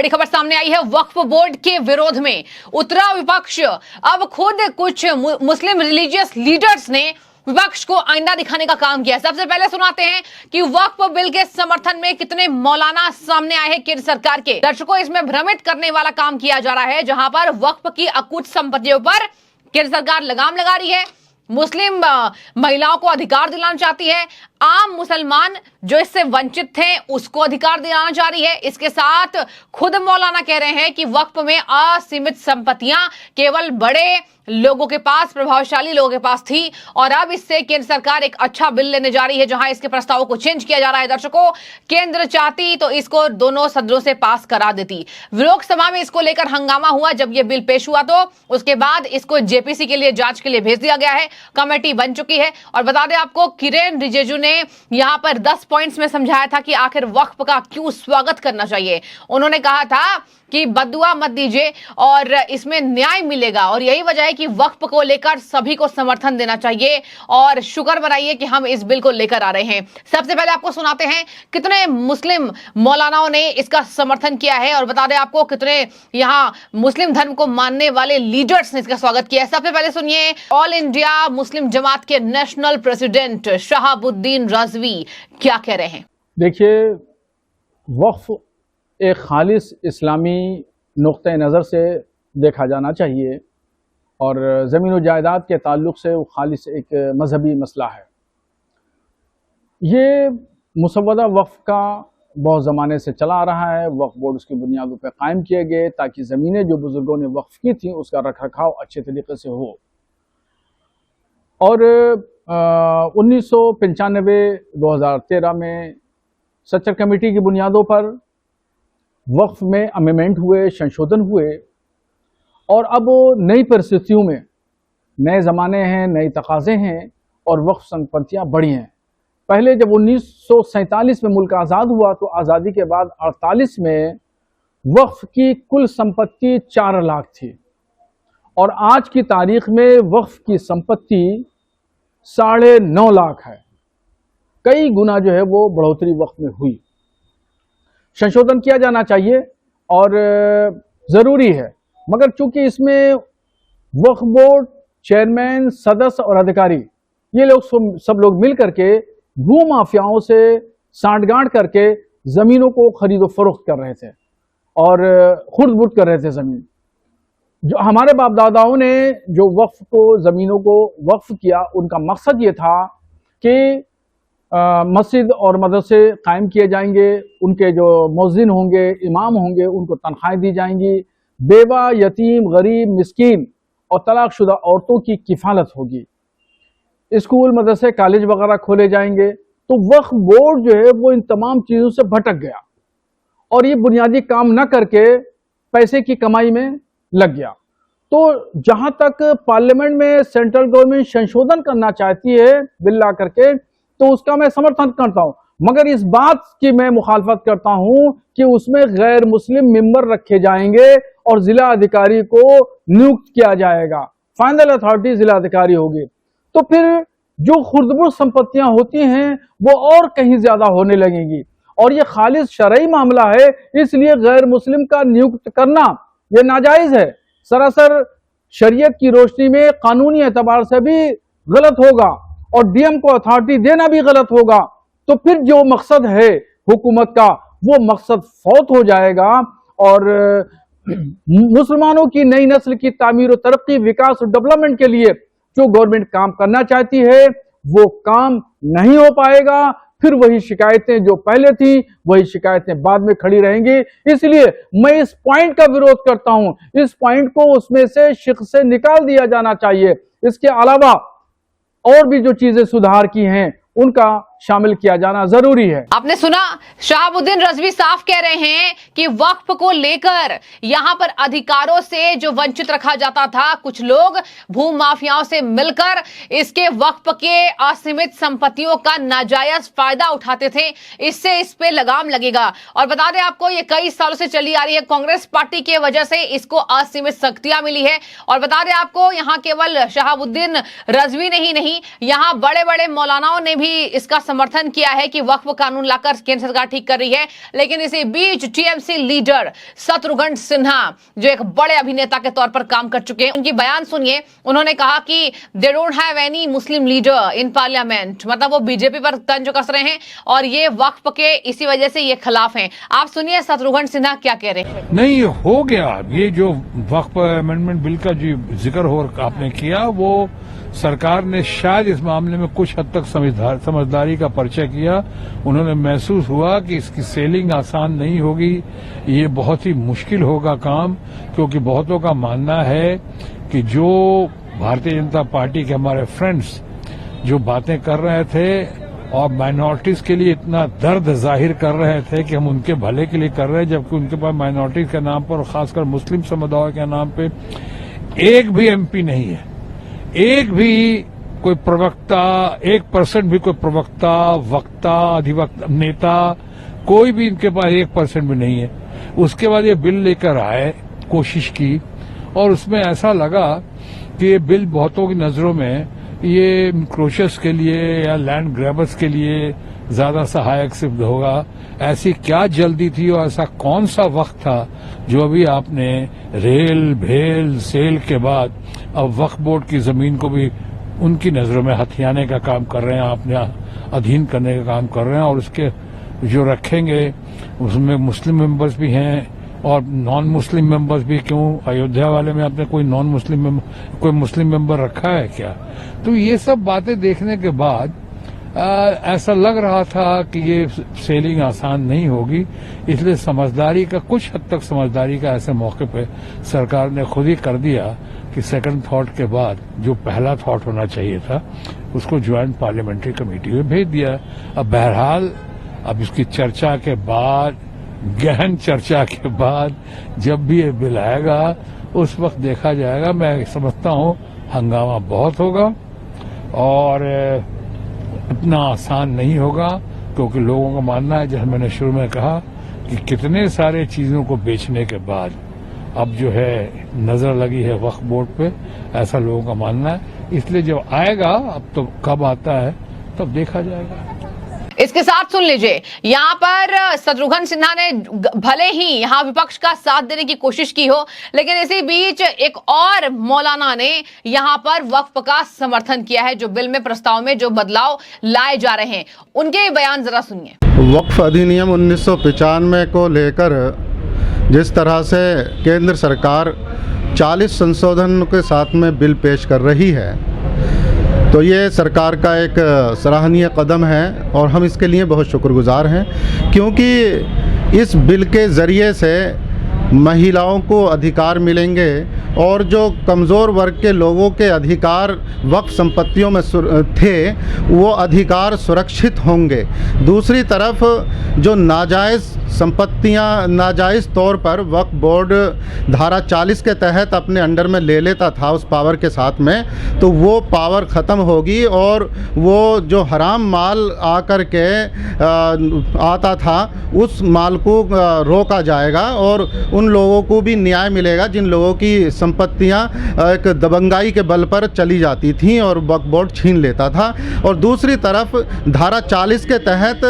बड़ी खबर सामने आई है वक्फ बोर्ड के विरोध में उतरा विपक्ष। अब खुद कुछ मुस्लिम रिलीजियस लीडर्स ने विपक्ष को आईना दिखाने का काम किया। सबसे पहले सुनाते हैं कि वक्फ बिल के समर्थन में कितने मौलाना सामने आए हैं केंद्र सरकार के। दर्शकों, इसमें भ्रमित करने वाला काम किया जा रहा है, जहां पर वक्फ की अकुत संपत्तियों पर केंद्र सरकार लगाम लगा रही है, मुस्लिम महिलाओं को अधिकार दिलाना चाहती है, आम मुसलमान जो इससे वंचित थे उसको अधिकार दिलाना चाह रही है। इसके साथ खुद मौलाना कह रहे हैं कि वक्फ में असीमित संपत्तियां केवल बड़े लोगों के पास, प्रभावशाली लोगों के पास थी, और अब इससे केंद्र सरकार एक अच्छा बिल लेने जा रही है जहां इसके प्रस्तावों को चेंज किया जा रहा है। दर्शकों, केंद्र चाहती तो इसको दोनों सदनों से पास करा देती। लोकसभा में इसको लेकर हंगामा हुआ जब यह बिल पेश हुआ, तो उसके बाद इसको जेपीसी के लिए जांच के लिए भेज दिया गया है। कमेटी बन चुकी है और बता दें आपको, किरेन रिजिजू ने यहां पर 10 पॉइंट्स में समझाया था कि आखिर वक्फ का क्यों स्वागत करना चाहिए। उन्होंने कहा था कि बददुआ मत दीजिए और इसमें न्याय मिलेगा, और यही वजह है कि वक्फ को लेकर सभी को समर्थन देना चाहिए और शुक्र मनाइए कि हम इस बिल को लेकर आ रहे हैं। सबसे पहले आपको सुनाते हैं कितने मुस्लिम मौलानाओं ने इसका समर्थन किया है, और बता दें आपको कितने यहां मुस्लिम धर्म को मानने वाले लीडर्स ने इसका स्वागत किया है। सबसे पहले सुनिए ऑल इंडिया मुस्लिम जमात के नेशनल प्रेसिडेंट शहाबुद्दीन रजवी क्या कह रहे हैं। देखिए, वक्फ एक खालिस इस्लामी नुक्ते नज़र से देखा जाना चाहिए, और ज़मीन और जायदाद के ताल्लुक़ से वो खालिस एक मजहबी मसला है। ये मुसव्वदा वक्फ का बहुत ज़माने से चला आ रहा है। वक्फ बोर्ड उसकी बुनियादों पर कायम किए गए ताकि ज़मीनें जो बुज़ुर्गों ने वक्फ की थी उसका रख रखाव अच्छे तरीके से हो। और 1995-2013 में सच्चर कमेटी की बुनियादों पर वक्फ में अमेंडमेंट हुए, संशोधन हुए, और अब नई परिस्थितियों में नए ज़माने हैं, नए तकाज़े हैं और वक्फ संपत्तियाँ बढ़ी हैं। पहले जब 1947 में मुल्क आज़ाद हुआ तो आज़ादी के बाद 48 में वक्फ की कुल संपत्ति 4 लाख थी, और आज की तारीख में वक्फ की संपत्ति 9.5 लाख है। कई गुना जो है वो बढ़ोतरी वक्फ में हुई। संशोधन किया जाना चाहिए और ज़रूरी है, मगर चूंकि इसमें वक्फ बोर्ड, चेयरमैन, सदस्य और अधिकारी ये लोग सब लोग मिल करके भू माफियाओं से सांठगांठ करके ज़मीनों को खरीदो फरोख्त कर रहे थे और खुर्द बुर्द कर रहे थे ज़मीन। जो हमारे बाप दादाओं ने जो वक्फ को, ज़मीनों को वक्फ किया, उनका मकसद ये था कि मस्जिद और मदरसे कायम किए जाएंगे, उनके जो मुअज्जिन होंगे, इमाम होंगे, उनको तनख्वाहें दी जाएंगी, बेवा, यतीम, गरीब, मिस्कीन और तलाकशुदा औरतों की किफ़ालत होगी, स्कूल, मदरसे, कॉलेज वगैरह खोले जाएंगे। तो वक्फ बोर्ड जो है वो इन तमाम चीज़ों से भटक गया और ये बुनियादी काम न करके पैसे की कमाई में लग गया। तो जहाँ तक पार्लियामेंट में सेंट्रल गवर्नमेंट संशोधन करना चाहती है बिल ला करके, तो उसका मैं समर्थन करता हूं, मगर इस बात की मैं मुखालफत करता हूं कि उसमें गैर मुस्लिम मेंबर रखे जाएंगे और जिला अधिकारी को नियुक्त किया जाएगा, फाइनल अथॉरिटी जिला अधिकारी होगी। तो फिर जो खुर्दबुर्द संपत्तियां होती हैं वो और कहीं ज्यादा होने लगेंगी, और ये खालिस शरई मामला है, इसलिए गैर मुस्लिम का नियुक्त करना ये नाजायज है, सरासर शरीयत की रोशनी में कानूनी एतबार से भी गलत होगा और डीएम को अथॉरिटी देना भी गलत होगा। तो फिर जो मकसद है हुकूमत का वो मकसद फौत हो जाएगा, और मुसलमानों की नई नस्ल की तामीर और तरक्की, विकास और डेवलपमेंट के लिए जो गवर्नमेंट काम करना चाहती है वो काम नहीं हो पाएगा। फिर वही शिकायतें जो पहले थी वही शिकायतें बाद में खड़ी रहेंगी। इसलिए मैं इस पॉइंट का विरोध करता हूं, इस पॉइंट को उसमें से शिक से निकाल दिया जाना चाहिए। इसके अलावा और भी जो चीजें सुधार की हैं उनका शामिल किया जाना जरूरी है। आपने सुना, शहाबुद्दीन रजवी साफ कह रहे हैं कि वक्फ को लेकर यहां पर अधिकारों से जो वंचित रखा जाता था, कुछ लोग भू माफियाओं से मिलकर इसके वक्फ के असीमित संपत्तियों का नाजायज फायदा उठाते थे, इससे इस पे लगाम लगेगा। और बता दें आपको, ये कई सालों से चली आ रही है, कांग्रेस पार्टी की वजह से इसको असीमित शक्तियां मिली है। और बता दें आपको, यहां केवल शहाबुद्दीन रजवी नहीं, यहां बड़े बड़े मौलानाओं ने भी इसका समर्थन किया है कि वक्फ कानून लाकर केंद्र सरकार ठीक कर रही है, लेकिन इसी बीच टीएमसी लीडर शत्रुघ्न सिन्हा जो एक बड़े अभिनेता के तौर पर काम कर चुके हैं, उनकी बयान सुनिए। उन्होंने कहा कि they don't have any Muslim leader in parliament, मतलब वो बीजेपी पर तंज कस रहे हैं और ये वक्फ के इसी वजह से ये खिलाफ हैं। आप सुनिए शत्रुघ्न सिन्हा क्या कह रहे हैं। नहीं, हो गया ये जो वक्फ अमेंडमेंट बिल का जो जिक्र हो आपने किया, वो सरकार ने शायद इस मामले में कुछ हद तक समझदारी का परिचय किया। उन्होंने महसूस हुआ कि इसकी सेलिंग आसान नहीं होगी, ये बहुत ही मुश्किल होगा काम, क्योंकि बहुतों का मानना है कि जो भारतीय जनता पार्टी के हमारे फ्रेंड्स जो बातें कर रहे थे और माइनॉरिटीज के लिए इतना दर्द जाहिर कर रहे थे कि हम उनके भले के लिए कर रहे हैं, जबकि उनके पास माइनॉरिटीज के नाम पर और खासकर मुस्लिम समुदाय के नाम पे एक भी एमपी नहीं है, एक भी कोई प्रवक्ता, 1% भी कोई प्रवक्ता, वक्ता, अधिवक्ता, नेता, कोई भी इनके पास 1% भी नहीं है। उसके बाद ये बिल लेकर आए, कोशिश की, और उसमें ऐसा लगा कि ये बिल बहुतों की नजरों में ये इंक्रोचर्स के लिए या लैंड ग्रैबर्स के लिए ज्यादा सहायक सिद्ध होगा। ऐसी क्या जल्दी थी और ऐसा कौन सा वक्त था जो अभी आपने रेल भेल सेल के बाद अब वक्फ बोर्ड की जमीन को भी उनकी नजरों में हथियाने का काम कर रहे हैं, आपने अधीन करने का काम कर रहे हैं, और उसके जो रखेंगे उसमें मुस्लिम मेंबर्स भी हैं और नॉन मुस्लिम मेंबर्स भी। क्यों अयोध्या वाले में आपने कोई नॉन मुस्लिम कोई मुस्लिम मेंबर रखा है क्या? तो ये सब बातें देखने के बाद ऐसा लग रहा था कि ये सेलिंग आसान नहीं होगी, इसलिए समझदारी का कुछ हद तक समझदारी का ऐसे मौके पे सरकार ने खुद ही कर दिया कि सेकंड थॉट के बाद जो पहला थॉट होना चाहिए था उसको ज्वाइंट पार्लियामेंट्री कमेटी में भेज दिया। अब बहरहाल अब इसकी चर्चा के बाद, गहन चर्चा के बाद जब भी ये बिल आएगा उस वक्त देखा जाएगा। मैं समझता हूं हंगामा बहुत होगा और इतना आसान नहीं होगा, क्योंकि लोगों का मानना है, जैसे मैंने शुरू में कहा, कि कितने सारे चीजों को बेचने के बाद अब जो है नजर लगी है वक्फ बोर्ड पे, ऐसा लोगों का मानना है। इसलिए जब आएगा, अब तो कब आता है तब देखा जाएगा। इसके साथ सुन लीजिए, यहां पर शत्रुघ्न सिन्हा ने भले ही यहां विपक्ष का साथ देने की कोशिश की हो, लेकिन इसी बीच एक और मौलाना ने यहां पर वक्फ का समर्थन किया है, जो बिल में प्रस्ताव में जो बदलाव लाए जा रहे हैं। उनके बयान जरा सुनिए। वक्फ अधिनियम 1995 को लेकर जिस तरह से केंद्र सरकार 40 संशोधन के साथ में बिल पेश कर रही है, तो ये सरकार का एक सराहनीय कदम है और हम इसके लिए बहुत शुक्रगुजार हैं, क्योंकि इस बिल के ज़रिए से महिलाओं को अधिकार मिलेंगे और जो कमज़ोर वर्ग के लोगों के अधिकार वक्फ संपत्तियों में थे वो अधिकार सुरक्षित होंगे। दूसरी तरफ जो नाजायज़ संपत्तियां नाजायज़ तौर पर वक्फ बोर्ड धारा 40 के तहत अपने अंडर में ले लेता था उस पावर के साथ में, तो वो पावर ख़त्म होगी और वो जो हराम माल आकर के आता था उस माल को रोका जाएगा और उन लोगों को भी न्याय मिलेगा जिन लोगों की संपत्तियां एक दबंगाई के बल पर चली जाती थीं और वक्फ बोर्ड छीन लेता था। और दूसरी तरफ धारा 40 के तहत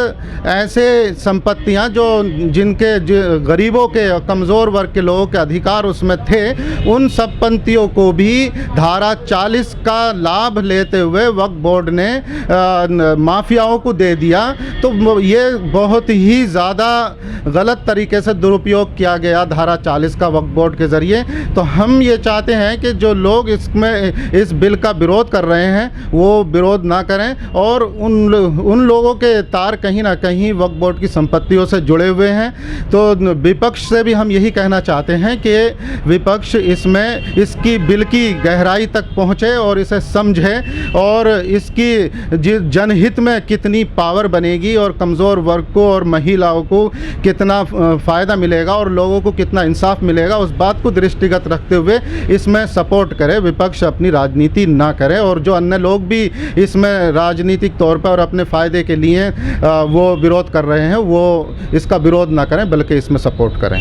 ऐसे संपत्तियां जो जिनके गरीबों के कमज़ोर वर्ग के लोगों के अधिकार उसमें थे, उन संपत्तियों को भी धारा 40 का लाभ लेते हुए वक्फ बोर्ड ने माफियाओं को दे दिया। तो ये बहुत ही ज़्यादा गलत तरीके से दुरुपयोग किया गया धारा 40 का वक्फ बोर्ड के ज़रिए। तो हम ये चाहते हैं कि जो लोग इसमें इस बिल का विरोध कर रहे हैं वो विरोध ना करें और उन लोगों के तार कहीं ना कहीं वक्फ बोर्ड की संपत्तियों से जुड़े हुए हैं। तो विपक्ष से भी हम यही कहना चाहते हैं कि विपक्ष इसमें इसकी बिल की गहराई तक पहुँचे और इसे समझे और इसकी जनहित में कितनी पावर बनेगी और कमज़ोर वर्ग को और महिलाओं को कितना फ़ायदा मिलेगा और लोगों को कितना इंसाफ मिलेगा, उस बात को दृष्टिगत रखते हुए इसमें सपोर्ट करे। विपक्ष अपनी राजनीति ना करे और जो अन्य लोग भी इसमें राजनीतिक तौर पर और अपने फ़ायदे के लिए वो विरोध कर रहे हैं वो इसका विरोध ना करें बल्कि इसमें सपोर्ट करें।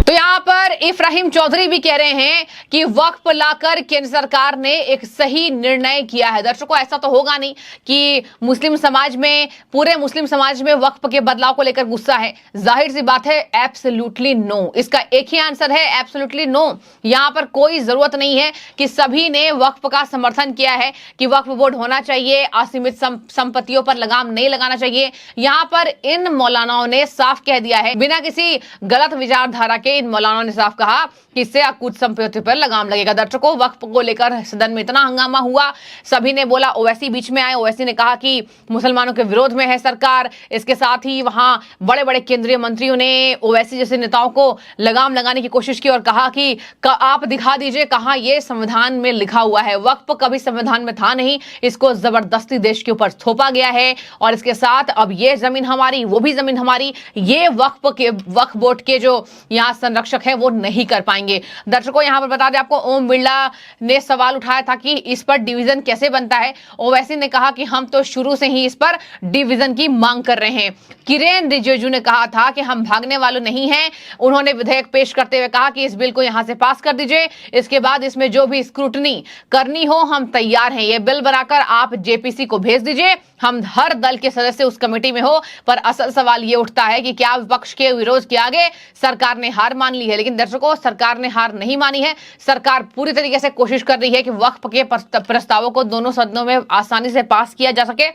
तो यहाँ पर इफ इब्राहिम चौधरी भी कह रहे हैं कि वक्फ लाकर केंद्र सरकार ने एक सही निर्णय किया है। दर्शकों, ऐसा तो होगा नहीं कि मुस्लिम समाज में, पूरे मुस्लिम समाज में वक्फ के बदलाव को लेकर गुस्सा है। जाहिर सी बात है, एब्सोल्युटली नो। इसका एक ही आंसर है, एब्सोल्युटली नो। यहां पर कोई जरूरत नहीं है कि सभी ने वक्फ का समर्थन किया है कि वक्फ बोर्ड होना चाहिए, असीमित संपत्तियों पर लगाम नहीं लगाना चाहिए। यहां पर इन मौलानाओं ने साफ कह दिया है, बिना किसी गलत विचारधारा के इन मौलानाओं ने साफ कहा कि इससे अकुत संपत्ति पर लगाम लगेगा। दर्शकों, वक्फ को लेकर सदन में इतना हंगामा हुआ, सभी ने बोला, ओवैसी बीच में आए। ओवैसी ने कहा कि मुसलमानों के विरोध में है सरकार। इसके साथ ही वहां बड़े बड़े केंद्रीय मंत्रियों ने ओवैसी जैसे नेताओं को लगाम लगाने की कोशिश की और कहा कि आप दिखा दीजिए कहां ये संविधान में लिखा हुआ है। वक्फ कभी संविधान में था नहीं, इसको जबरदस्ती देश के ऊपर थोपा गया है और इसके साथ अब ये जमीन हमारी, वो भी जमीन हमारी, ये वक्फ बोर्ड के जो यहां संरक्षक है वो नहीं कर पाएंगे। दर्शकों, यहां पर बता दें आपको, ओम बिरला ने सवाल उठाया था कि इस पर डिवीजन कैसे बनता है। ओवैसी ने कहा कि हम तो शुरू से ही इस पर डिवीजन की मांग कर रहे हैं। किरेन रिजिजू ने कहा था कि हम भागने वाले नहीं हैं। उन्होंने विधेयक पेश करते हुए कहा कि इस बिल को यहां से पास कर दीजिए, इसके बाद इसमें जो भी स्क्रूटनी करनी हो हम तैयार हैं। ये बिल बनाकर आप जेपीसी को भेज दीजिए, हम हर दल के सदस्य उस कमेटी में हो। पर असल सवाल ये उठता है कि क्या विपक्ष के विरोध के आगे सरकार ने हार मान ली है? लेकिन दर्शकों, सरकार ने हार नहीं मानी है। सरकार पूरी तरीके से कोशिश कर रही है कि वक्फ के प्रस्तावों को दोनों सदनों में आसानी से पास किया जा सके,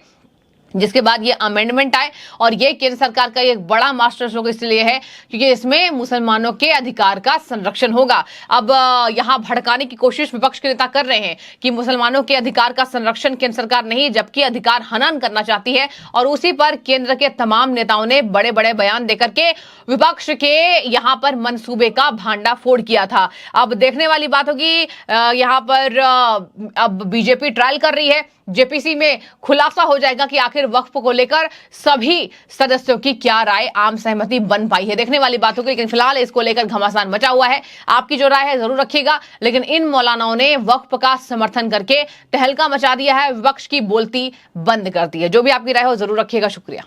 जिसके बाद ये अमेंडमेंट आए। और ये केंद्र सरकार का एक बड़ा मास्टर स्ट्रोक इसलिए है क्योंकि इसमें मुसलमानों के अधिकार का संरक्षण होगा। अब यहां भड़काने की कोशिश विपक्ष के नेता कर रहे हैं कि मुसलमानों के अधिकार का संरक्षण केंद्र सरकार नहीं, जबकि अधिकार हनन करना चाहती है। और उसी पर केंद्र के तमाम नेताओं ने बड़े बड़े बयान देकर के विपक्ष के यहां पर मंसूबे का भांडाफोड़ किया था। अब देखने वाली बात होगी, यहां पर अब बीजेपी ट्रायल कर रही है, जेपीसी में खुलासा हो जाएगा कि आखिर वक्फ को लेकर सभी सदस्यों की क्या राय, आम सहमति बन पाई है। देखने वाली बात होगी, लेकिन फिलहाल इसको लेकर घमासान मचा हुआ है। आपकी जो राय है जरूर रखिएगा। लेकिन इन मौलानाओं ने वक्फ का समर्थन करके तहलका मचा दिया है, विपक्ष की बोलती बंद कर दी है। जो भी आपकी राय हो जरूर रखिएगा। शुक्रिया।